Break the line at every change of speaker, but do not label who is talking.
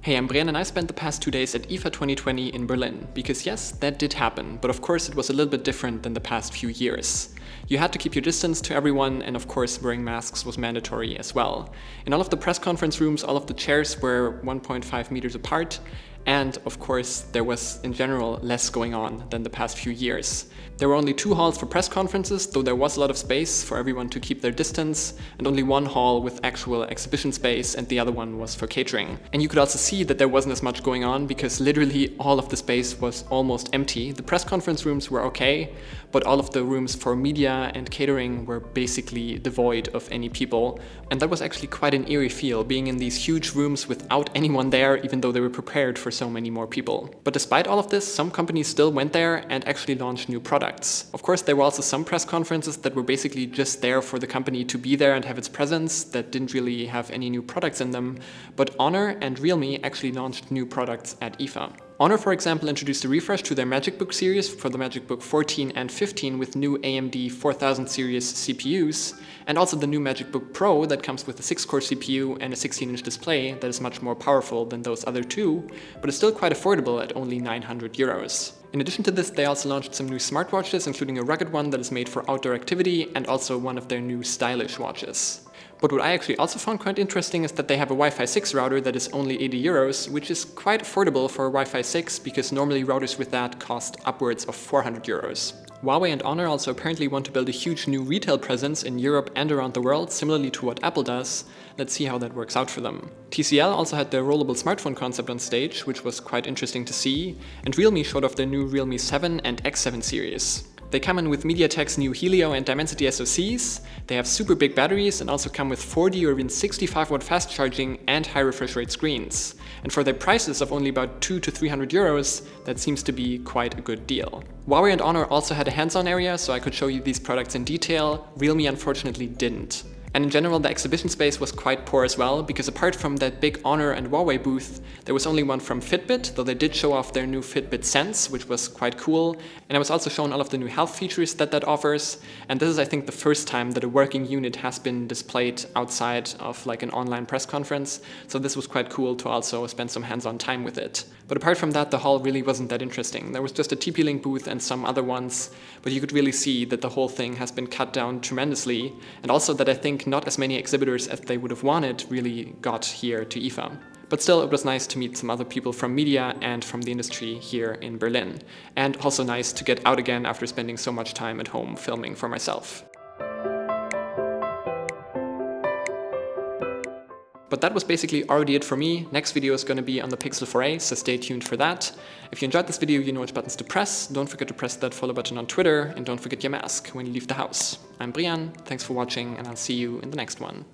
Hey, I'm Brian and I spent the past 2 days at IFA 2020 in Berlin, because yes, that did happen, but of course it was a little bit different than the past few years. You had to keep your distance to everyone, and of course wearing masks was mandatory as well. In all of the press conference rooms, all of the chairs were 1.5 meters apart, and of course there was in general less going on than the past few years. There were only 2 halls for press conferences, though there was a lot of space for everyone to keep their distance, and only 1 hall with actual exhibition space, and the other one was for catering. And you could also see that there wasn't as much going on because literally all of the space was almost empty. The press conference rooms were okay, but all of the rooms for media and catering were basically devoid of any people. And that was actually quite an eerie feel, being in these huge rooms without anyone there, even though they were prepared for so many more people. But despite all of this, some companies still went there and actually launched new products. Of course, there were also some press conferences that were basically just there for the company to be there and have its presence, that didn't really have any new products in them, but Honor and Realme actually launched new products at IFA. Honor, for example, introduced a refresh to their MagicBook series for the MagicBook 14 and 15 with new AMD 4000 series CPUs, and also the new MagicBook Pro that comes with a 6-core CPU and a 16-inch display that is much more powerful than those other two, but is still quite affordable at only 900 euros. In addition to this, they also launched some new smartwatches, including a rugged one that is made for outdoor activity, and also one of their new stylish watches. But what I actually also found quite interesting is that they have a Wi-Fi 6 router that is only 80 euros, which is quite affordable for a Wi-Fi 6 because normally routers with that cost upwards of 400 euros. Huawei and Honor also apparently want to build a huge new retail presence in Europe and around the world, similarly to what Apple does. Let's see how that works out for them. TCL also had their rollable smartphone concept on stage, which was quite interesting to see, and Realme showed off their new Realme 7 and X7 series. They come in with MediaTek's new Helio and Dimensity SoCs, they have super big batteries and also come with 40 or even 65 watt fast charging and high refresh rate screens. And for their prices of only about 200 to 300 euros, that seems to be quite a good deal. Huawei and Honor also had a hands-on area, so I could show you these products in detail. Realme unfortunately didn't. And in general, the exhibition space was quite poor as well, because apart from that big Honor and Huawei booth, there was only one from Fitbit, though they did show off their new Fitbit Sense, which was quite cool. And I was also shown all of the new health features that offers. And this is, I think, the first time that a working unit has been displayed outside of like an online press conference. So this was quite cool to also spend some hands-on time with it. But apart from that, the hall really wasn't that interesting. There was just a TP-Link booth and some other ones, but you could really see that the whole thing has been cut down tremendously. And also that I think not as many exhibitors as they would have wanted really got here to IFA. But still, it was nice to meet some other people from media and from the industry here in Berlin. And also nice to get out again after spending so much time at home filming for myself. But that was basically already it for me. Next video is going to be on the Pixel 4a, so stay tuned for that. If you enjoyed this video, you know which buttons to press. Don't forget to press that follow button on Twitter, and don't forget your mask when you leave the house. I'm Brian, thanks for watching, and I'll see you in the next one.